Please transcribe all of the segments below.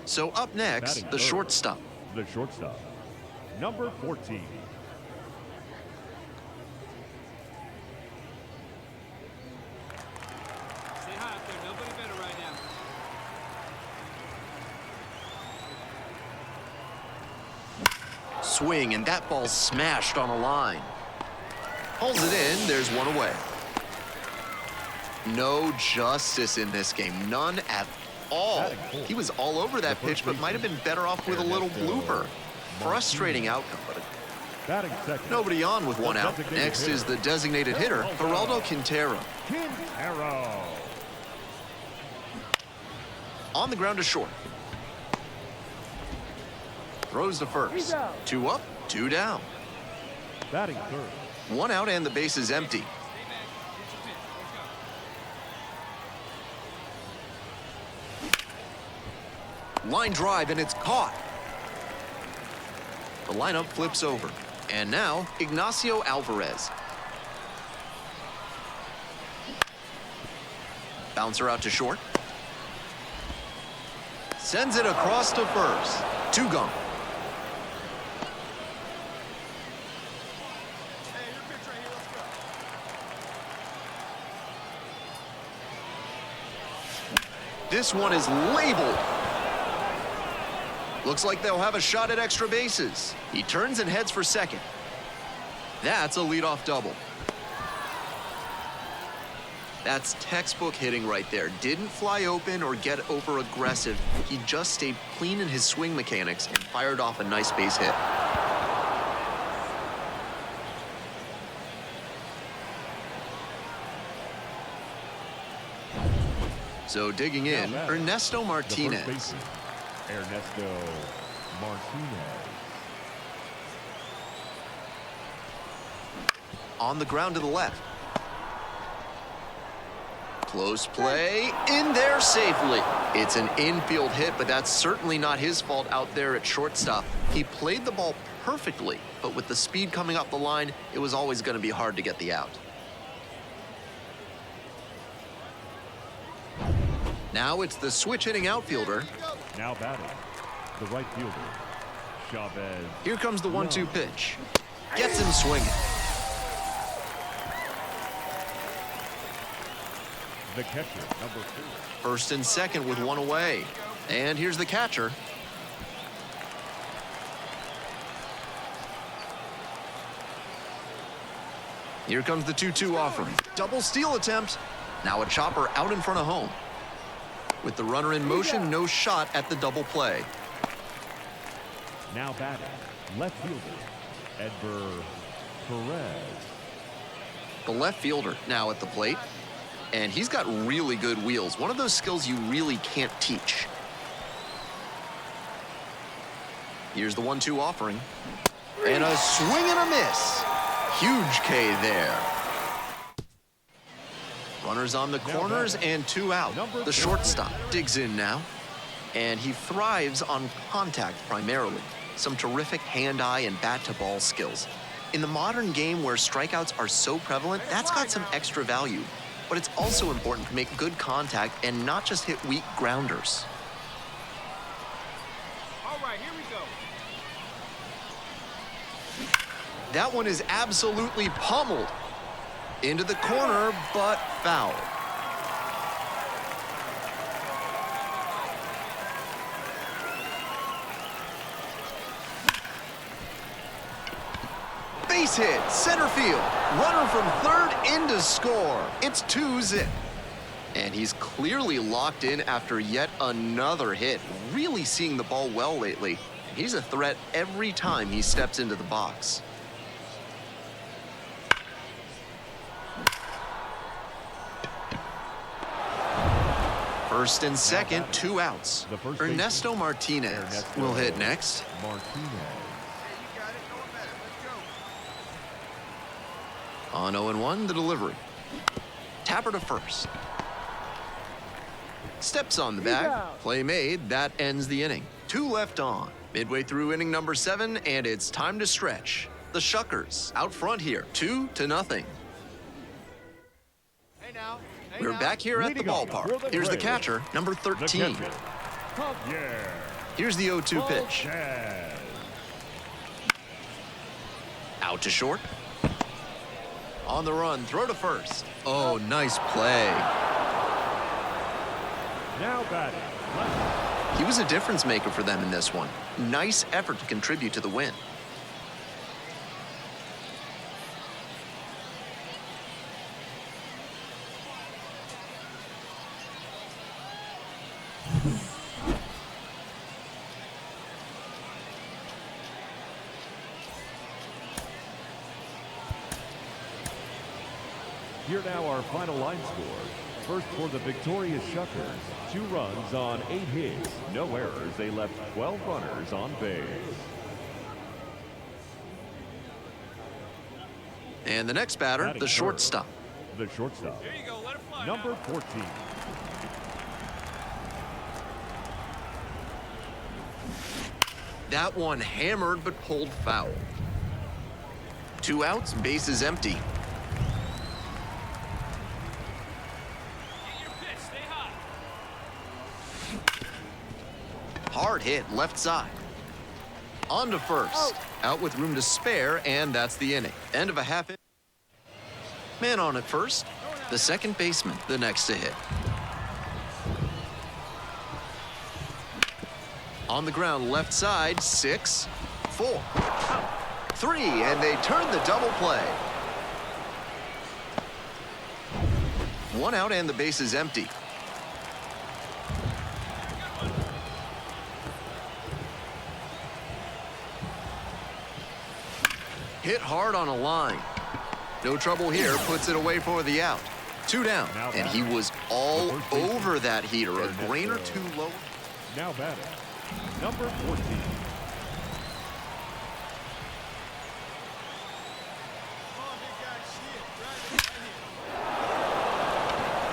So up next, the shortstop. The shortstop, number 14. Stay high up there. Nobody better right now. Swing, and that ball's smashed on a line. Pulls it in, there's one away. No justice in this game, none at all. He was all over that pitch, but might have been better off with a little blooper. Frustrating outcome, but nobody on with one out. Next is the designated hitter, Geraldo Quintero. On the ground to short. Throws to first. 2 up, 2 down. Batting third. 1 out and the base is empty. Line drive, and it's caught. The lineup flips over. And now, Ignacio Alvarez. Bouncer out to short. Sends it across to first. 2 gone. This one is labeled. Looks like they'll have a shot at extra bases. He turns and heads for second. That's a leadoff double. That's textbook hitting right there. Didn't fly open or get over aggressive. He just stayed clean in his swing mechanics and fired off a nice base hit. So digging in, Ernesto Martinez. Ernesto Martinez. On the ground to the left. Close play, in there safely. It's an infield hit, but that's certainly not his fault out there at shortstop. He played the ball perfectly, but with the speed coming up the line, it was always going to be hard to get the out. Now it's the switch-hitting outfielder. Now batting, the right fielder, Chavez. Here comes the 1-2 pitch. Gets him swinging. The catcher, number 4. First and second with 1 away. And here's the catcher. Here comes the 2-2 offering. Double steal attempt. Now a chopper out in front of home. With the runner in motion, no shot at the double play. Now batting, left fielder, Edgar Perez. The left fielder now at the plate. And he's got really good wheels. One of those skills you really can't teach. Here's the 1-2 offering. And a swing and a miss. Huge K there. Runners on the corners and 2 out. The shortstop digs in now. And he thrives on contact primarily. Some terrific hand-eye and bat-to-ball skills. In the modern game where strikeouts are so prevalent, that's got some extra value. But it's also important to make good contact and not just hit weak grounders. All right, here we go. That one is absolutely pummeled. Into the corner, but foul. Base hit, center field. Runner from third in to score. It's 2-zip. And he's clearly locked in after yet another hit. Really seeing the ball well lately. He's a threat every time he steps into the box. First and second, 2 outs. Ernesto Martinez will hit next. On 0-1, the delivery. Tapper to first. Steps on the bag. Play made. That ends the inning. 2 left on. Midway through inning number 7, and it's time to stretch. The Shuckers out front here, 2-0. We're back here at the ballpark. Here's the catcher, number 13. Javier. Here's the 0-2 pitch. Jazz. Out to short. On the run, throw to first. Oh, nice play. Now batting. Left. He was a difference maker for them in this one. Nice effort to contribute to the win. Here now our final line score. First for the victorious Shuckers, 2 runs on 8 hits, no errors. They left 12 runners on base. And the next batter, Batting the third. shortstop. The shortstop, Here you go. Let it fly. number now. 14. That one hammered but pulled foul. 2 outs, bases empty. Get your pitch. Stay hot. Hard hit left side. On to first. Out with room to spare, and that's the inning. End of a half inning. Man on at first. The second baseman, the next to hit. On the ground, left side, 6, 4, 3, and they turn the double play. 1 out and the base is empty. Hit hard on a line. No trouble here, puts it away for the out. 2 down, and he was all over that heater, a grain or 2 low. Now batting, number 14.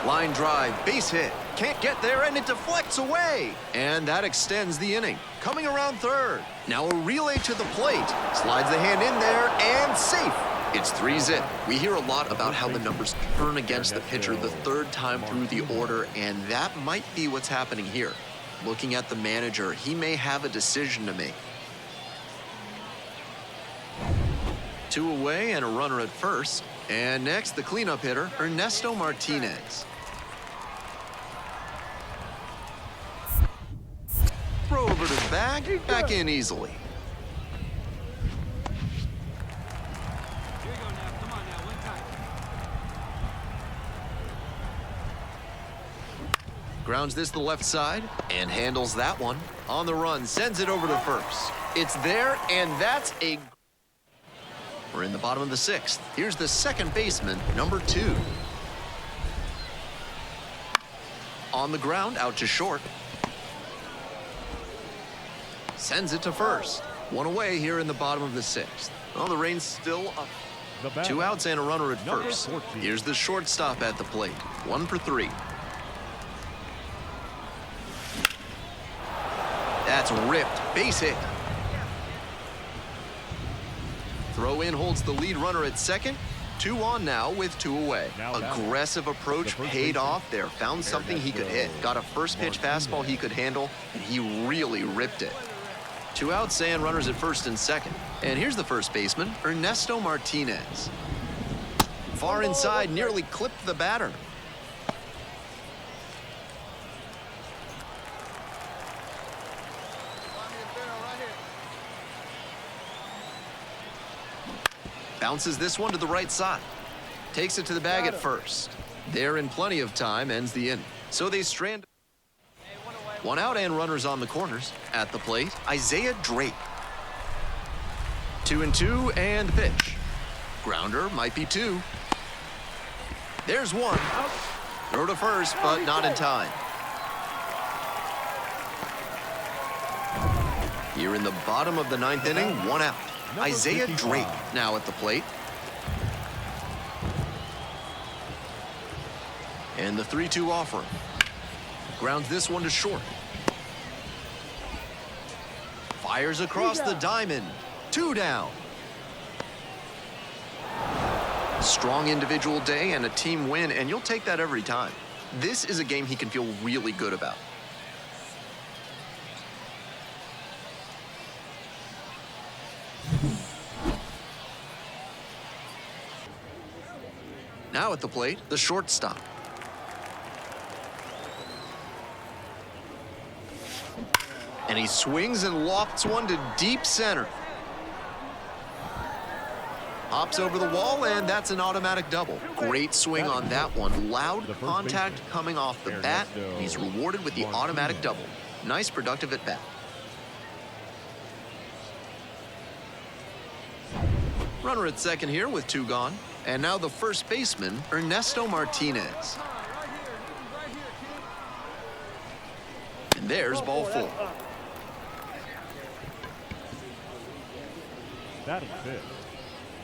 Line drive, base hit. Can't get there, and it deflects away. And that extends the inning. Coming around third. Now a relay to the plate. Slides the hand in there, and safe. It's 3-zip. We hear a lot about how the numbers turn against the pitcher the 3rd time through the order, and that might be what's happening here. Looking at the manager, he may have a decision to make. 2 away and a runner at first. And next, the cleanup hitter, Ernesto Martinez. Throw over to the back in easily. Here you go now. Come on now. One time. Grounds this to the left side and handles that one. On the run, sends it over to first. It's there, and that's a... We're in the bottom of the 6th. Here's the second baseman, number 2. On the ground, out to short. Sends it to first. 1 away here in the bottom of the 6th. Well, the rain's still up. The batter, 2 outs and a runner at number first. 14. Here's the shortstop at the plate. 1 for 3. That's ripped. Base hit. Throw in holds the lead runner at second. 2 on now with 2 away. Aggressive approach paid off there. Found something he could hit. Got a first pitch fastball he could handle, and he really ripped it. 2 outs and runners at first and second. And here's the first baseman, Ernesto Martinez. Far inside, nearly clipped the batter. Bounces this one to the right side. Takes it to the bag at first. There in plenty of time, ends the inning. So they strand. 1 out and runners on the corners. At the plate, Isaiah Drake. 2-2 and the pitch. Grounder might be 2. There's 1. Throw to first, but not in time. Here in the bottom of the 9th inning, 1 out. Isaiah Drake now at the plate. And the 3-2 offering. Grounds this one to short. Fires across the diamond. 2 down. Strong individual day and a team win, and you'll take that every time. This is a game he can feel really good about. Now at the plate, the shortstop. And he swings and lofts one to deep center. Hops over the wall, and that's an automatic double. Great swing on that one. Loud contact coming off the bat, and he's rewarded with the automatic double. Nice productive at bat. Runner at second here with 2 gone. And now the first baseman, Ernesto Martinez. And there's ball 4. Batting fifth,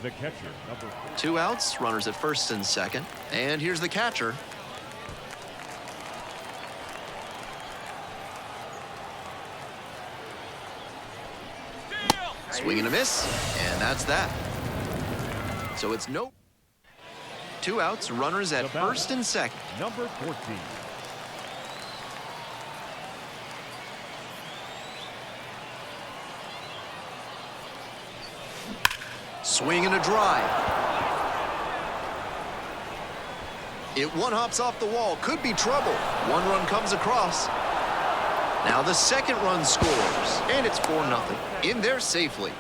the catcher, number 4. 2 outs, runners at first and second. And here's the catcher. Swing and a miss, and that's that. So it's no. 2 outs, runners at first and second. Number 14. Swing and a drive. It one hops off the wall, could be trouble. 1 run comes across. Now the second run scores, and it's 4-0. In there safely.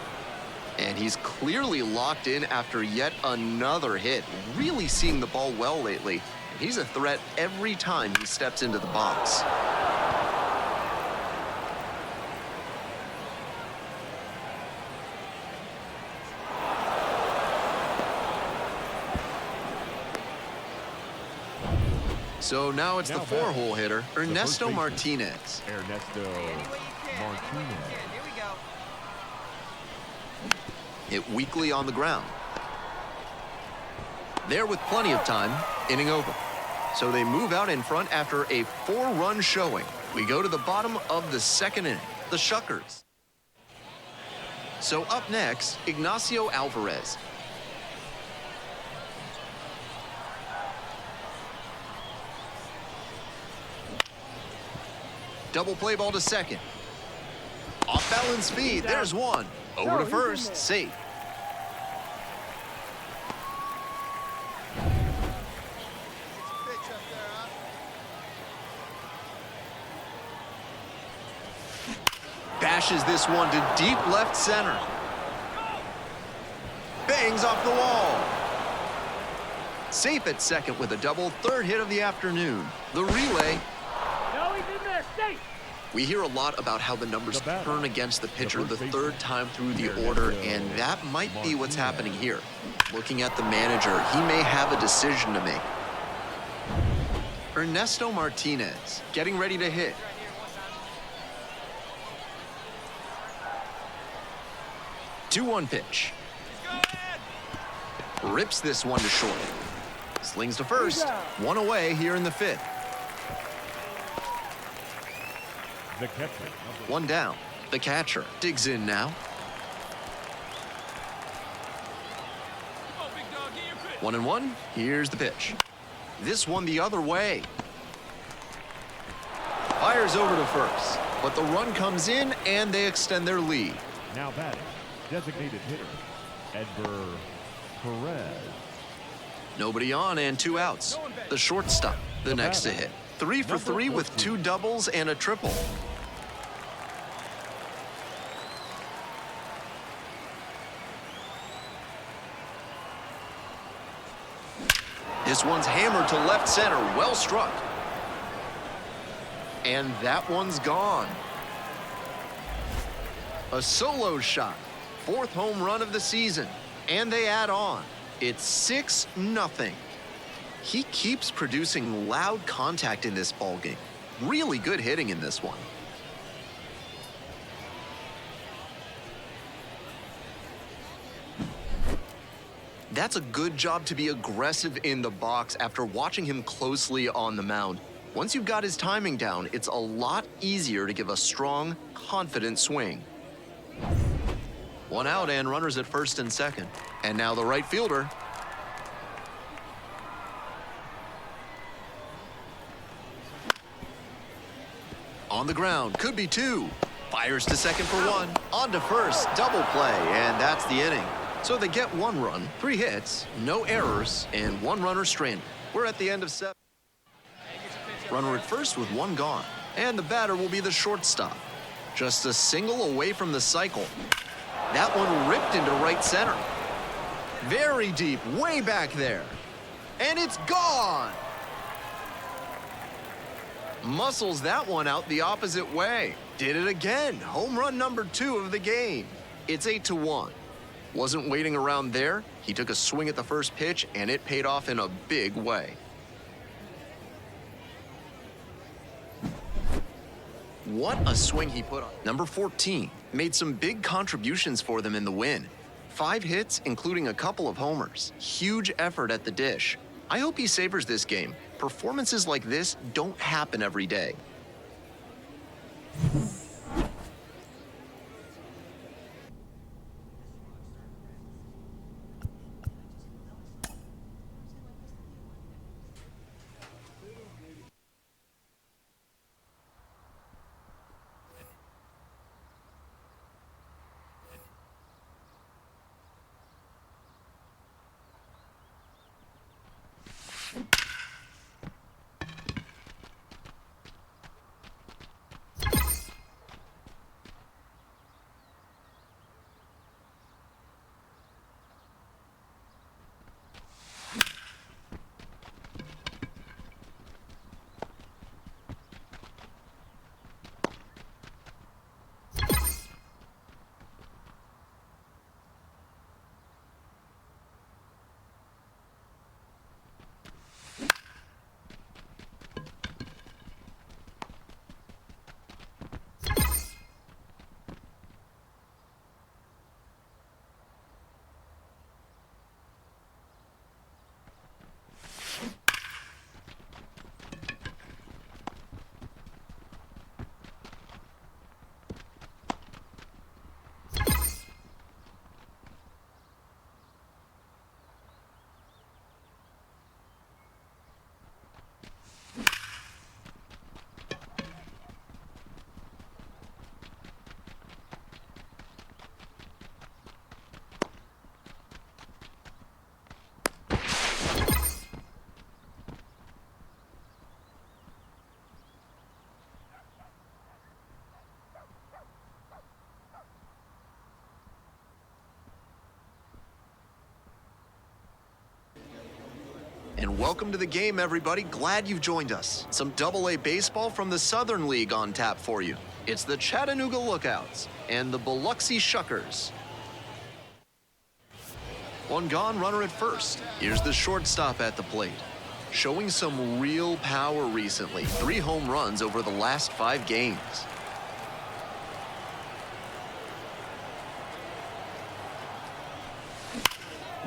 And he's clearly locked in after yet another hit. Really seeing the ball well lately. He's a threat every time he steps into the box. So now it's the 4-hole hitter, Ernesto Martinez. Ernesto Martinez. Hit weakly on the ground. There with plenty of time, inning over. So they move out in front after a 4-run showing. We go to the bottom of the second inning, the Shuckers. So up next, Ignacio Alvarez. Double play ball to second. Off balance speed, there's one. Over to first, safe. Bashes this one to deep left center. Bangs off the wall. Safe at second with a double, 3rd hit of the afternoon. The relay. No, he's in there, safe. We hear a lot about how the numbers turn against the pitcher the 3rd time through the order, and that might be what's happening here. Looking at the manager, he may have a decision to make. Ernesto Martinez getting ready to hit. Two-one pitch. Rips this one to short. Slings to first. 1 away here in the 5th. The catcher. 1 down. The catcher digs in now. 1-1. Here's the pitch. This one the other way. Fires over to first, but the run comes in and they extend their lead. Now batting, designated hitter, Edgar Perez. Nobody on and 2 outs. The shortstop, the next to hit. 3 for 3 with 2 doubles and a triple. This one's hammered to left center, well struck. And that one's gone. A solo shot, 4th home run of the season, and they add on. It's 6-0. He keeps producing loud contact in this ballgame. Really good hitting in this one. That's a good job to be aggressive in the box after watching him closely on the mound. Once you've got his timing down, it's a lot easier to give a strong, confident swing. 1 out and runners at first and second. And now the right fielder. On the ground, could be 2. Fires to second for 1. On to first, double play, and that's the inning. So they get 1 run, 3 hits, no errors, and 1 runner stranded. We're at the end of 7. Runner at first with 1 gone, and the batter will be the shortstop. Just a single away from the cycle. That one ripped into right center. Very deep, way back there. And it's gone! Muscles that one out the opposite way. Did it again. Home run number 2 of the game. It's 8-1. Wasn't waiting around there. He took a swing at the first pitch, and it paid off in a big way. What a swing he put on. Number 14 made some big contributions for them in the win. 5 hits, including a couple of homers. Huge effort at the dish. I hope he savors this game. Performances like this don't happen every day. And welcome to the game, everybody. Glad you've joined us. Some AA baseball from the Southern League on tap for you. It's the Chattanooga Lookouts and the Biloxi Shuckers. 1 gone, runner at first. Here's the shortstop at the plate. Showing some real power recently. 3 home runs over the last 5 games.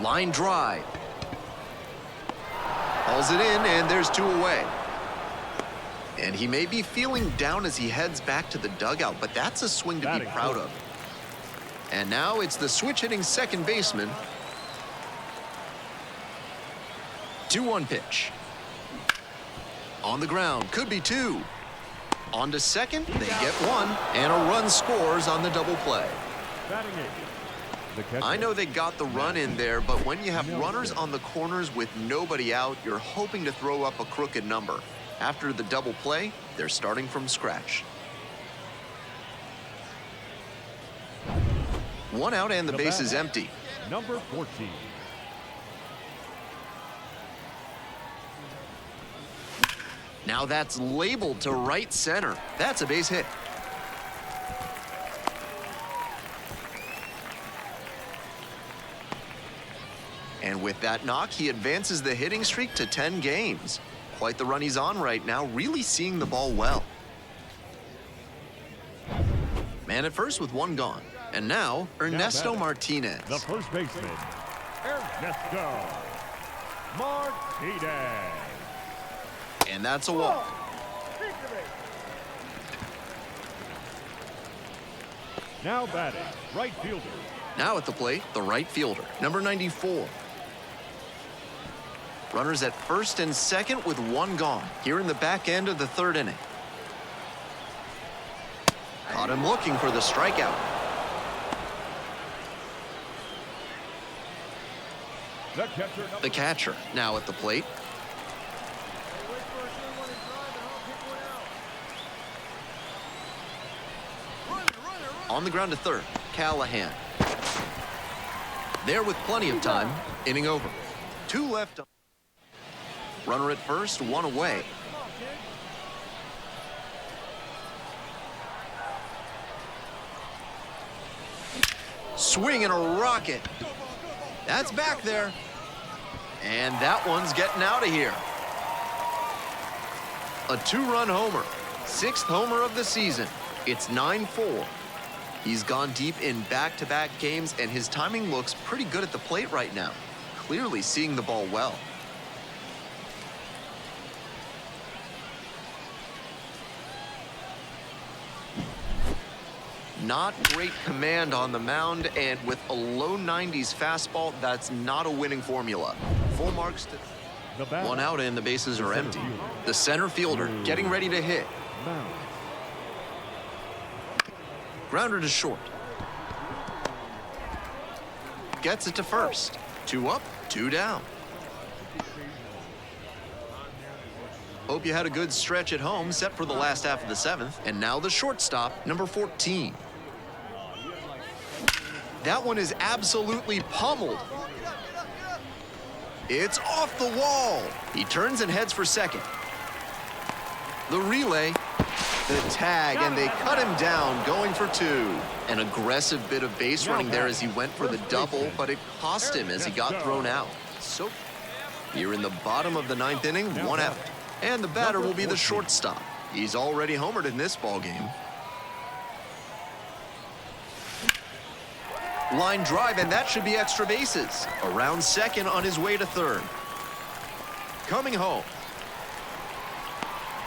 Line drive. Hauls it in, and there's 2 away. And he may be feeling down as he heads back to the dugout, but that's a swing to be proud of. And now it's the switch-hitting second baseman. 2-1 pitch. On the ground, could be 2. On to second, they get 1, and a run scores on the double play. I know they got the run in there, but when you have runners on the corners with nobody out, you're hoping to throw up a crooked number. After the double play, they're starting from scratch. 1 out and the base is empty. Number 14. Now that's labeled to right center. That's a base hit. And with that knock, he advances the hitting streak to 10 games. Quite the run he's on right now, really seeing the ball well. Man at first with 1 gone. And now, Ernesto Martinez. The first baseman, Ernesto Martinez. And that's a walk. Now batting, right fielder. Now at the plate, the right fielder, number 94. Runners at first and second with 1 gone here in the back end of the 3rd inning. Caught him looking for the strikeout. The catcher now at the plate. On the ground to third, Callahan. There with plenty of time, inning over. 2 left. Runner at first, 1 away. Swing and a rocket. That's back there. And that one's getting out of here. A 2-run homer. 6th homer of the season. It's 9-4. He's gone deep in back-to-back games, and his timing looks pretty good at the plate right now. Clearly seeing the ball well. Not great command on the mound, and with a low 90s fastball, that's not a winning formula. Full marks to 1 out and the bases are empty. The center fielder getting ready to hit. Grounder to short. Gets it to first. 2 up, 2 down. Hope you had a good stretch at home, set for the last half of the 7th. And now the shortstop, number 14. That one is absolutely pummeled. It's off the wall. He turns and heads for second. The relay, the tag, and they cut him down, going for 2. An aggressive bit of base running there as he went for the double, but it cost him as he got thrown out. So here in the bottom of the 9th inning, 1 out. And the batter will be the shortstop. He's already homered in this ballgame. Line drive, and that should be extra bases. Around second on his way to third. Coming home.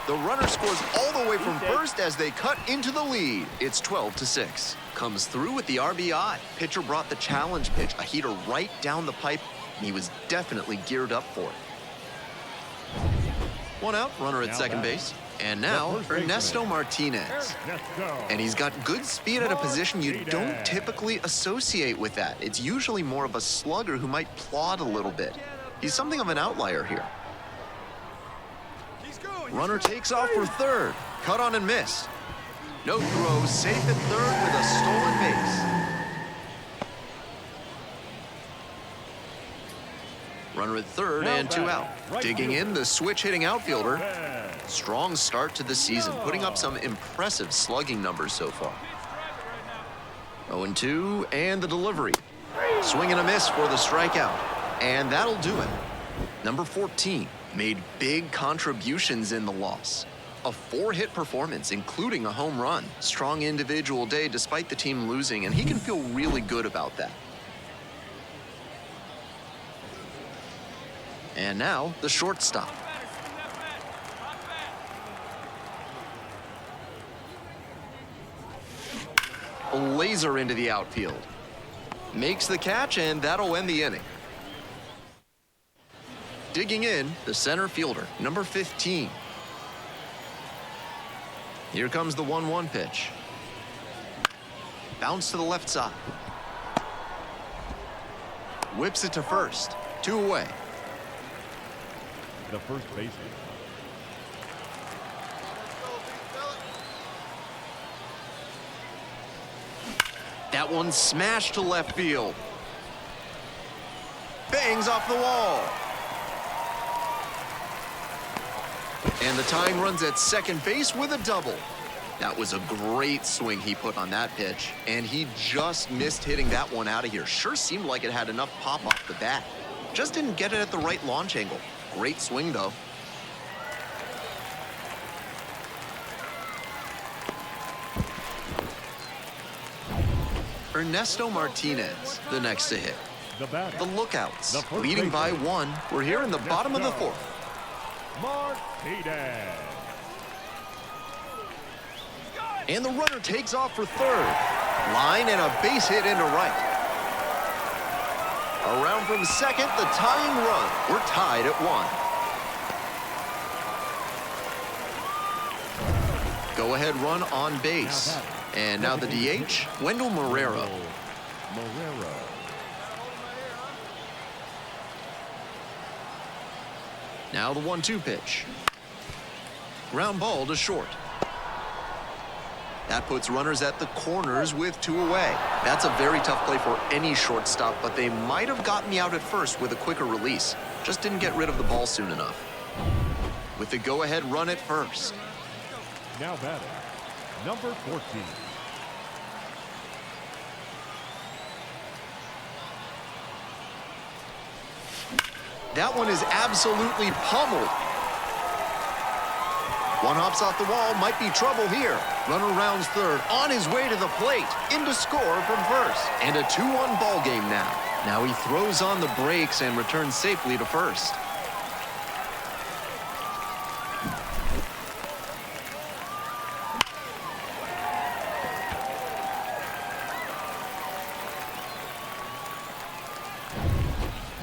The runner scores all the way from first as they cut into the lead. It's 12-6. Comes through with the RBI. Pitcher brought the challenge pitch, a heater right down the pipe, and he was definitely geared up for it. 1 out, runner at second base. And now, Ernesto Martinez. And he's got good speed at a position you don't typically associate with that. It's usually more of a slugger who might plod a little bit. He's something of an outlier here. Runner takes off for third. Cut on and missed. No throw, safe at third with a stolen base. Runner at third and 2 out. Digging in, the switch-hitting outfielder. Strong start to the season, putting up some impressive slugging numbers so far. 0-2, and the delivery. Swing and a miss for the strikeout. And that'll do it. Number 14 made big contributions in the loss. A 4-hit performance, including a home run. Strong individual day despite the team losing, and he can feel really good about that. And now, the shortstop. A laser into the outfield. Makes the catch, and that'll end the inning. Digging in, the center fielder, number 15. Here comes the 1-1 pitch. Bounce to the left side. Whips it to first. 2 away. The first baseman. That one smashed to left field. Bangs off the wall. And the tying runs at second base with a double. That was a great swing he put on that pitch, and he just missed hitting that one out of here. Sure seemed like it had enough pop off the bat. Just didn't get it at the right launch angle. Great swing, though. Ernesto Martinez, the next to hit. The Lookouts, leading by 1. We're here in the bottom of the 4th. Martinez. And the runner takes off for third. Line and a base hit into right. Around from second, the tying run. We're tied at 1. Go-ahead run on base. And now the DH, Wendell Marrero. Now the 1-2 pitch. Ground ball to short. That puts runners at the corners with 2 away. That's a very tough play for any shortstop, but they might have gotten the out at first with a quicker release. Just didn't get rid of the ball soon enough. With the go-ahead run at first. Now batting, number 14. That one is absolutely pummeled. One hops off the wall, might be trouble here. Runner rounds third, on his way to the plate, into score from first. And a 2-1 ball game now. Now he throws on the brakes and returns safely to first.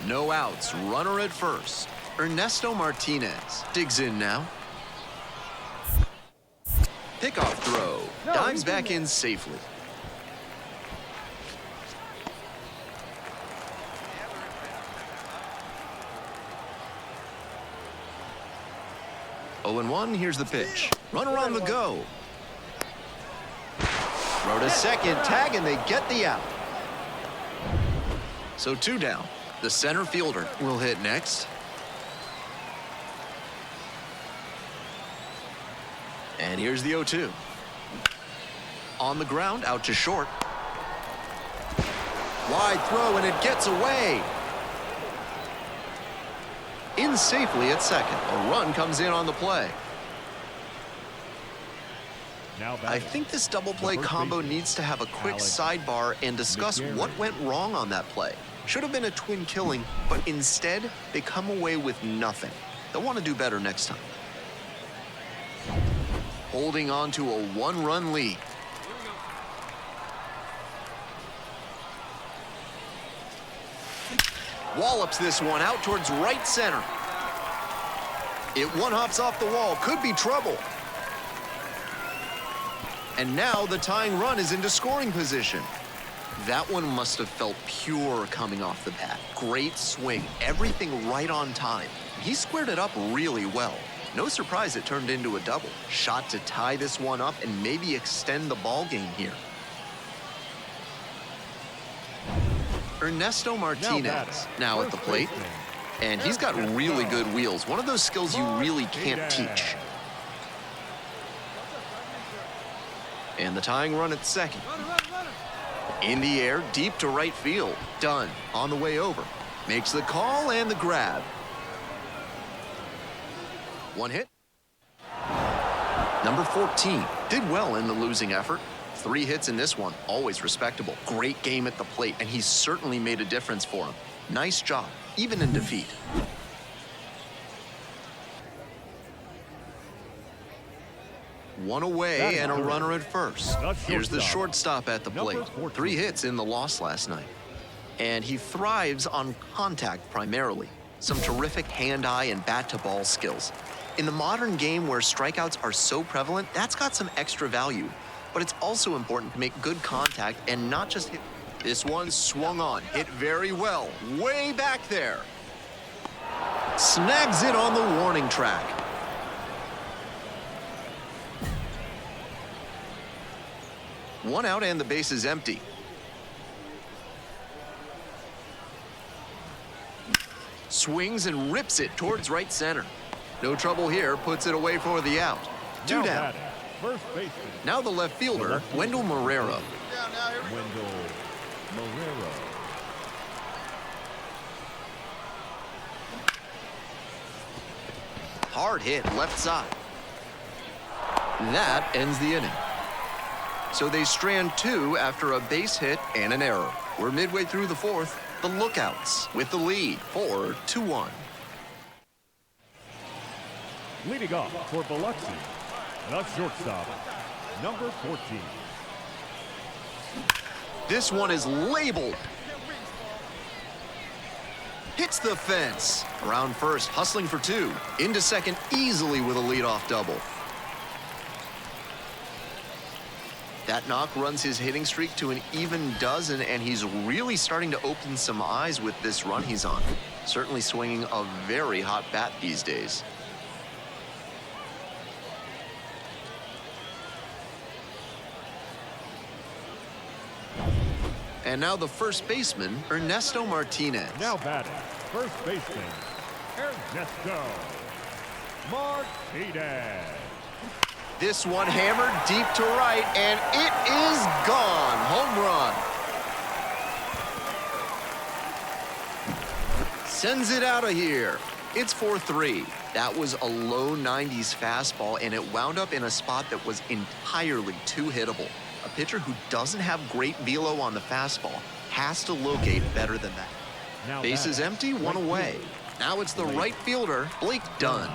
No outs, runner at first. Ernesto Martinez digs in now. Pickoff throw, dives back in safely. Oh, 0-1, here's the pitch. Runner on the go. Throw to second, tag, and they get the out. So 2 down. The center fielder will hit next. And here's the 0-2. On the ground, out to short. Wide throw, and it gets away. In safely at second. A run comes in on the play. Now I think this double play combo needs to have a quick sidebar and discuss what went wrong on that play. Should have been a twin killing, but instead, they come away with nothing. They'll want to do better next time. Holding on to a 1-run lead. Wallops this one out towards right center. It one-hops off the wall, could be trouble. And now the tying run is into scoring position. That one must have felt pure coming off the bat. Great swing, everything right on time. He squared it up really well. No surprise it turned into a double. Shot to tie this one up and maybe extend the ball game here. Ernesto Martinez now at the plate. And he's got really good wheels. One of those skills you really can't teach. And the tying run at second. In the air, deep to right field. Done. On the way over. Makes the call and the grab. 1 hit. Number 14 did well in the losing effort. 3 hits in this one, always respectable. Great game at the plate, and he's certainly made a difference for him. Nice job, even in defeat. One away and a runner at first. Here's the shortstop at the plate. 3 hits in the loss last night. And he thrives on contact primarily. Some terrific hand-eye and bat-to-ball skills. In the modern game where strikeouts are so prevalent, that's got some extra value. But it's also important to make good contact and not just hit. This one swung on, hit very well, way back there. Snags it on the warning track. One out and the base is empty. Swings and rips it towards right center. No trouble here, puts it away for the out. 2 down. First baseman. Now the left fielder, Wendell Marrero. Wendell Marrero. Hard hit left side. That ends the inning. So they strand 2 after a base hit and an error. We're midway through the 4th. The Lookouts with the lead, 4-1. Leading off for Biloxi, the shortstop, number 14. This one is labeled. Hits the fence. Around first, hustling for 2. Into second easily with a leadoff double. That knock runs his hitting streak to an even dozen, and he's really starting to open some eyes with this run he's on. Certainly swinging a very hot bat these days. And now the first baseman, Ernesto Martinez. Now batting, first baseman, Ernesto Martinez. This one hammered deep to right, and it is gone. Home run. Sends it out of here. It's 4-3. That was a low 90s fastball, and it wound up in a spot that was entirely too hittable. A pitcher who doesn't have great velo on the fastball has to locate better than that. Now Base is empty, one away. Now it's the right fielder, Blake Dunn.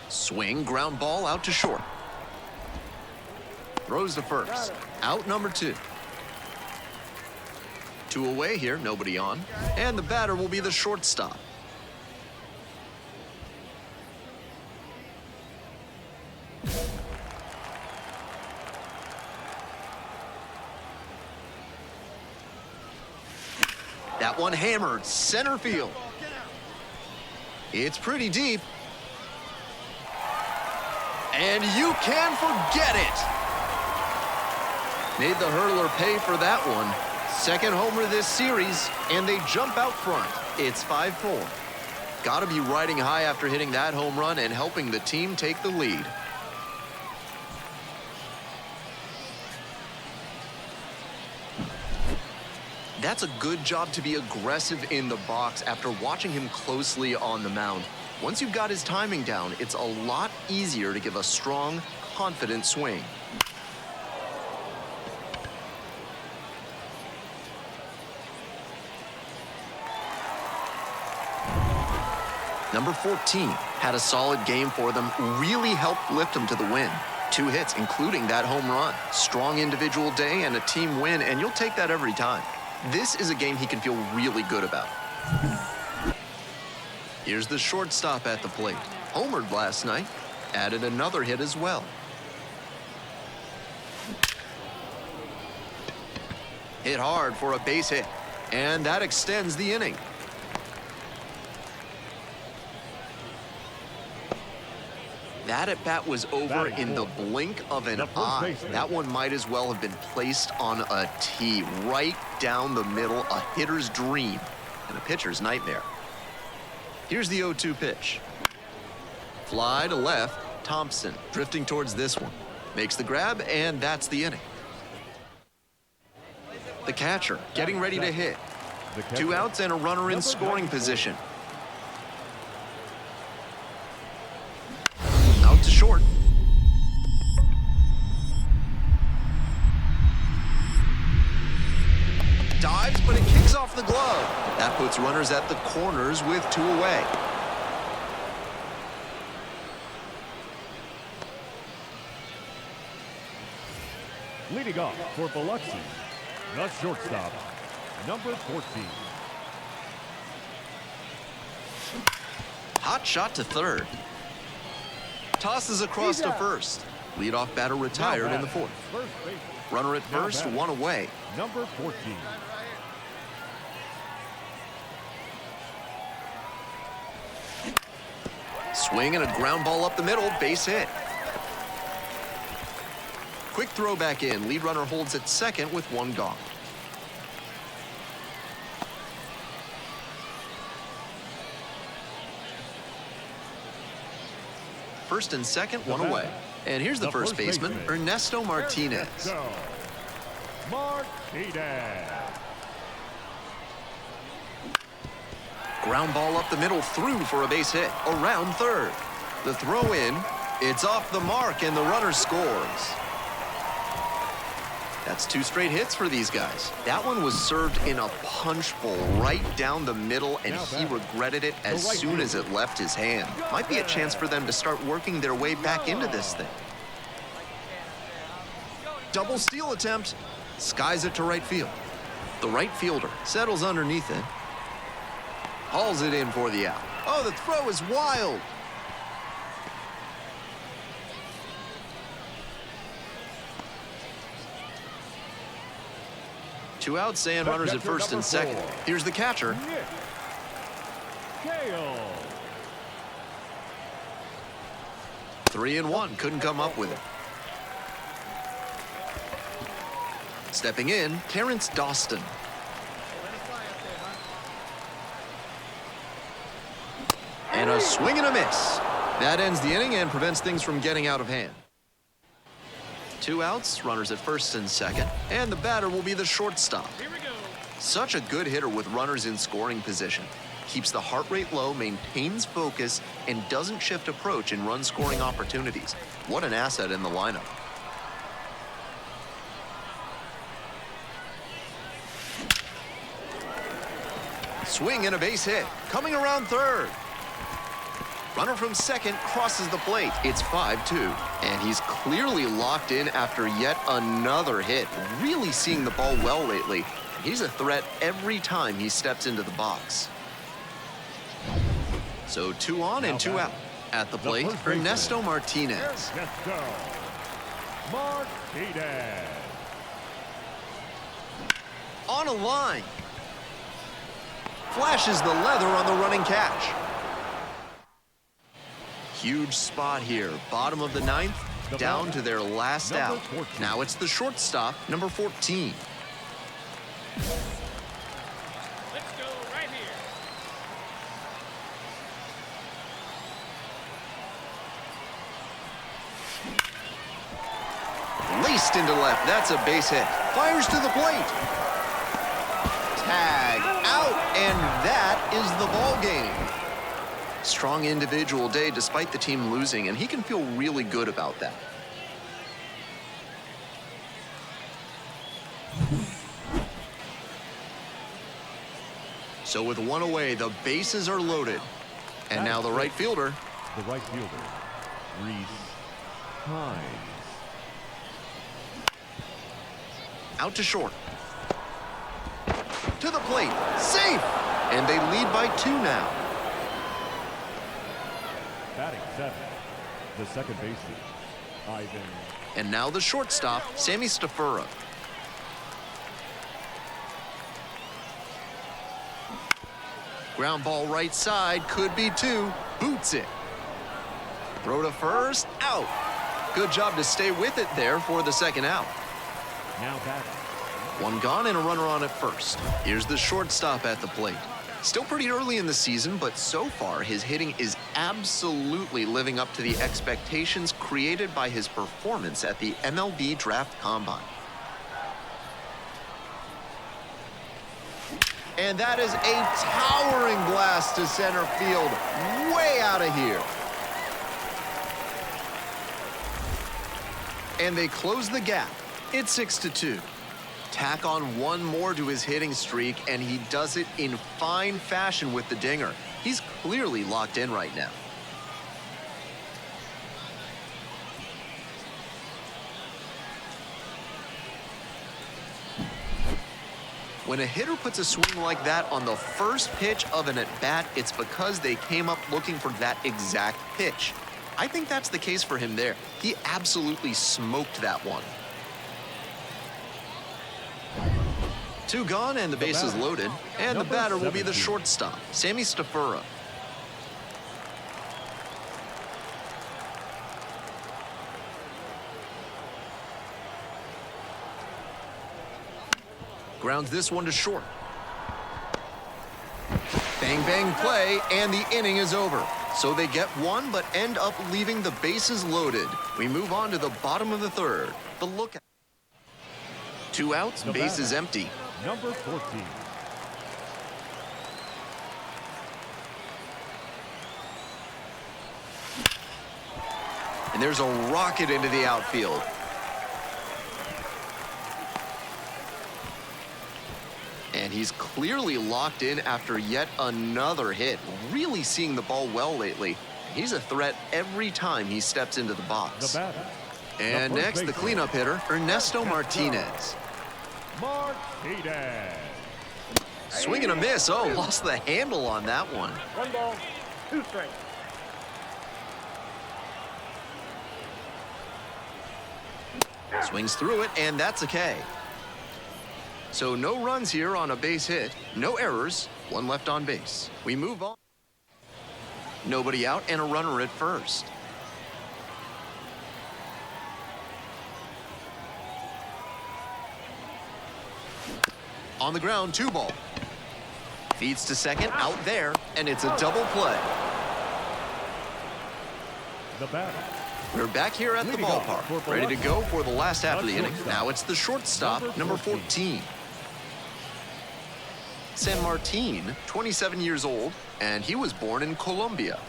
Swing, ground ball out to short. Throws to first. Out number 2. 2 away here, nobody on. And the batter will be the shortstop. That one hammered center field. It's pretty deep. And you can forget it. Made the hurdler pay for that one. Second homer this series, and they jump out front. It's 5-4. Got to be riding high after hitting that home run and helping the team take the lead. That's a good job to be aggressive in the box after watching him closely on the mound. Once you've got his timing down, it's a lot easier to give a strong, confident swing. Number 14 had a solid game for them, really helped lift them to the win. 2 hits, including that home run. Strong individual day and a team win, and you'll take that every time. This is a game he can feel really good about. Here's the shortstop at the plate. Homered last night, added another hit as well. Hit hard for a base hit, and that extends the inning. That at-bat was over in the blink of an eye. That one might as well have been placed on a tee, right down the middle, a hitter's dream and a pitcher's nightmare. Here's the 0-2 pitch. Fly to left, Thompson drifting towards this one. Makes the grab, and that's the inning. The catcher getting ready to hit. 2 outs and a runner in scoring position. Out to short. Dives, but it kicks off the glove. That puts runners at the corners with 2 away. Leading off for Biloxi, the shortstop, number 14. Hot shot to third. Tosses across to first. Leadoff batter retired in the 4th. Runner at first, 1 away. Number 14. Swing and a ground ball up the middle, base hit. Quick throw back in. Lead runner holds at second with 1 gone. First and second, 1 away. And here's the first baseman, Ernesto Martinez. Martinez. Ground ball up the middle, through for a base hit, around third. The throw in, it's off the mark, and the runner scores. That's 2 straight hits for these guys. That one was served in a punch bowl right down the middle, and he regretted it as soon as it left his hand. Might be a chance for them to start working their way back into this thing. Double steal attempt. Skies it to right field. The right fielder settles underneath it. Hauls it in for the out. Oh, the throw is wild. Two outs and runners at first and second. Here's the catcher. Kale. 3-1, couldn't come up with it. Stepping in, Terrence Dawson. And a swing and a miss. That ends the inning and prevents things from getting out of hand. Two outs, runners at first and second, and the batter will be the shortstop. Here we go. Such a good hitter with runners in scoring position. Keeps the heart rate low, maintains focus, and doesn't shift approach in run-scoring opportunities. What an asset in the lineup. Swing and a base hit. Coming around third. Runner from second crosses the plate. It's 5-2. And he's clearly locked in after yet another hit. Really seeing the ball well lately. He's a threat every time he steps into the box. So 2 on and 2 out. At the plate, Ernesto Martinez. Martinez. On a line. Flashes the leather on the running catch. Huge spot here. Bottom of the ninth, down to their last out. Now it's the shortstop, number 14. Let's go right here. Laced into left. That's a base hit. Fires to the plate. Tag out, and that is the ball game. Strong individual day despite the team losing, and he can feel really good about that. So with 1 away, the bases are loaded. And now the right fielder. The right fielder, Reese Hines. Out to short. To the plate. Safe! And they lead by 2 now. Batting 7, the second baseman, Ivan. And now the shortstop, Sammy Stafura. Ground ball right side, could be 2. Boots it. Throw to first, out. Good job to stay with it there for the second out. Now batting. 1 gone and a runner on at first. Here's the shortstop at the plate. Still pretty early in the season, but so far his hitting is absolutely living up to the expectations created by his performance at the MLB Draft Combine. And that is a towering blast to center field, way out of here. And they close the gap. It's 6-2. Tack on 1 more to his hitting streak, and he does it in fine fashion with the dinger. He's clearly locked in right now. When a hitter puts a swing like that on the first pitch of an at-bat, it's because they came up looking for that exact pitch. I think that's the case for him there. He absolutely smoked that one. 2 gone and the base is loaded, and the batter will be the shortstop, Sammy Stafura. Grounds this one to short. Bang, bang play, and the inning is over. So they get 1, but end up leaving the bases loaded. We move on to the bottom of the third. The lookout. 2 outs, bases empty. Number 14. And there's a rocket into the outfield. And he's clearly locked in after yet another hit. Really seeing the ball well lately. He's a threat every time he steps into the box. The batter. And next, the cleanup hitter, Ernesto Martinez. Martinez. Swing and a miss. Oh, lost the handle on that one. 1 ball, 2 strikes. Swings through it, and that's a K. So no runs here on a base hit, no errors, one left on base. We move on. Nobody out and a runner at first. On the ground, 2 ball. Feeds to second, out there, and it's a double play. The batter. We're back here at the ballpark, ready to go for the last half of the inning. Now it's the shortstop, number 14. San Martin, 27 years old, and he was born in Colombia.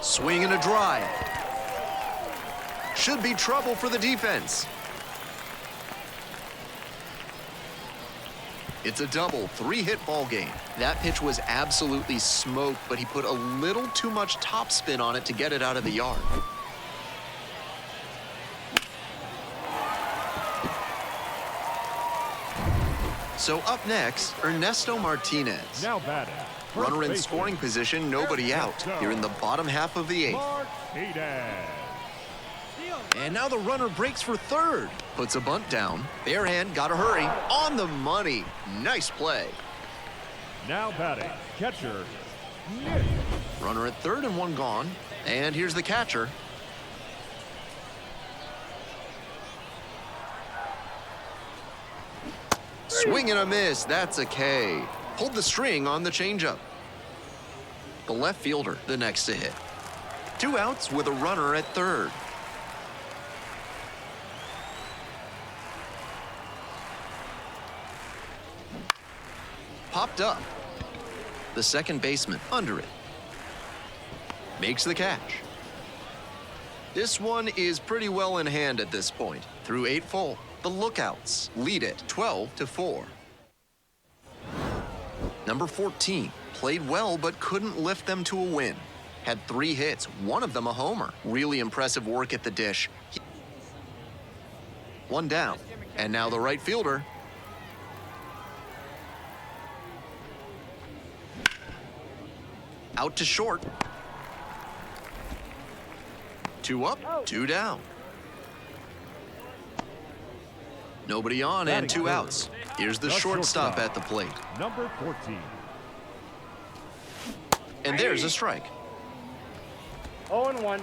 Swing and a drive. Should be trouble for the defense. It's a double, 3-hit ball game. That pitch was absolutely smoked, but he put a little too much topspin on it to get it out of the yard. So up next, Ernesto Martinez. Now batting. Runner in scoring position, nobody out. Here in the bottom half of the 8th. Martinez. And now the runner breaks for third. Puts a bunt down. Bare hand, gotta hurry. On the money. Nice play. Now batting. Catcher. Nick. Runner at third and 1 gone. And here's the catcher. Swing and a miss. That's a K. Pulled the string on the changeup. The left fielder, the next to hit. 2 outs with a runner at third. Popped up. The second baseman under it. Makes the catch. This one is pretty well in hand at this point. Through 8 full, the Lookouts lead it 12-4. Number 14 played well but couldn't lift them to a win. Had 3 hits, one of them a homer. Really impressive work at the dish. 1 down. And now the right fielder. Out to short. 2 up, 2 down. Nobody on and 2 outs. Here's the shortstop at the plate. Number 14. And there's a strike. 0-1.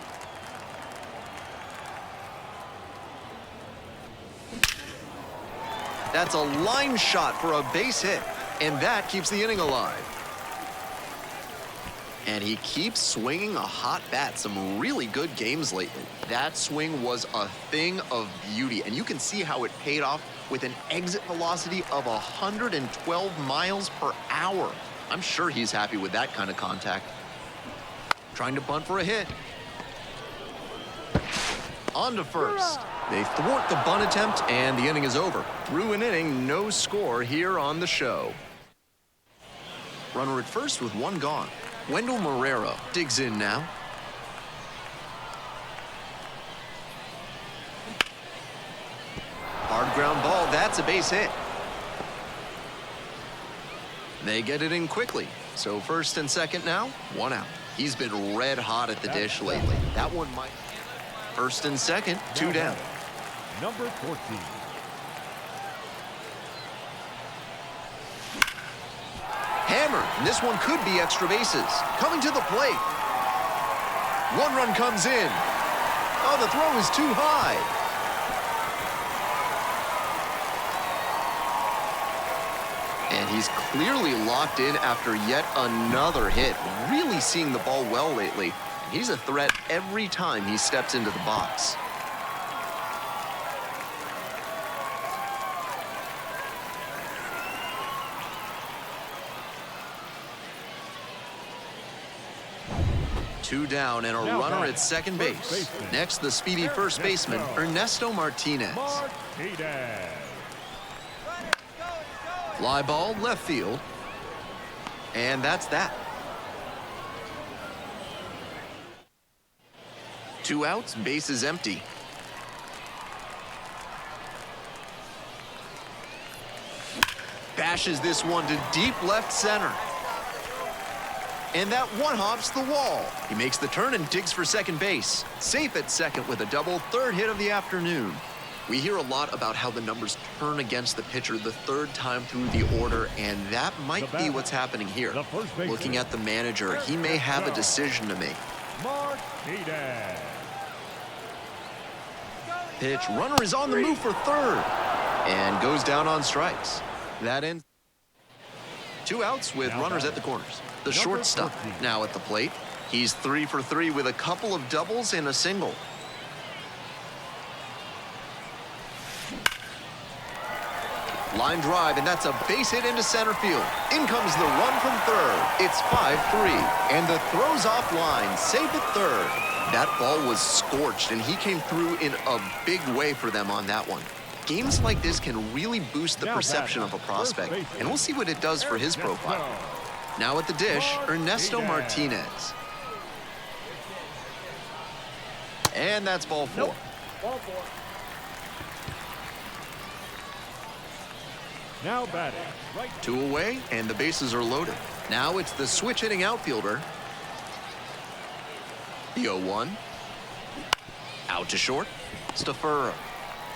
That's a line shot for a base hit, and that keeps the inning alive. And he keeps swinging a hot bat. Some really good games lately. That swing was a thing of beauty, and you can see how it paid off with an exit velocity of 112 miles per hour. I'm sure he's happy with that kind of contact. Trying to bunt for a hit. On to first. They thwart the bunt attempt, and the inning is over. Through an inning, no score here on the show. Runner at first with 1 gone. Wendell Marrero digs in now. Hard ground ball, that's a base hit. They get it in quickly. So first and second now, 1 out. He's been red hot at the dish lately. That one might. First and second, 2 down. Number 14. Hammered, and this one could be extra bases. Coming to the plate. 1 run comes in. Oh, the throw is too high. And he's clearly locked in after yet another hit. Really seeing the ball well lately. He's a threat every time he steps into the box. Two down and a runner at second base. Next, the speedy first baseman, Ernesto Martinez. Fly ball left field. And that's that. 2 outs, base is empty. Bashes this one to deep left center. And that one hops the wall. He makes the turn and digs for second base. Safe at second with a double, 3rd hit of the afternoon. We hear a lot about how the numbers turn against the pitcher the third time through the order, and that might be what's happening here. Looking at the manager, he may have a decision to make. Pitch, runner is on the move for third, and goes down on strikes. That ends. 2 outs with runners at the corners. The shortstop now at the plate. He's 3 for 3 with a couple of doubles and a single. Line drive, and that's a base hit into center field. In comes the run from third. It's 5-3, and the throw's offline, safe at third. That ball was scorched, and he came through in a big way for them on that one. Games like this can really boost the perception of a prospect, and we'll see what it does for his profile. Now at the dish, Ernesto Martinez. And that's ball 4. Ball 4. Now batting. Right. 2 away, and the bases are loaded. Now it's the switch-hitting outfielder. The 0-1. Out to short. Stafura.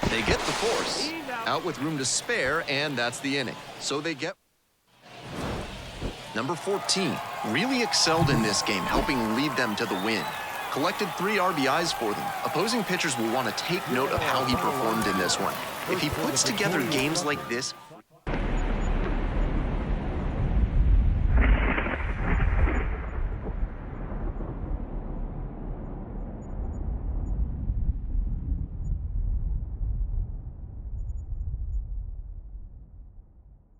They get the force. Out with room to spare, and that's the inning. So they get... Number 14 really excelled in this game, helping lead them to the win. Collected 3 RBIs for them. Opposing pitchers will want to take note of how he performed in this one. If he puts together games like this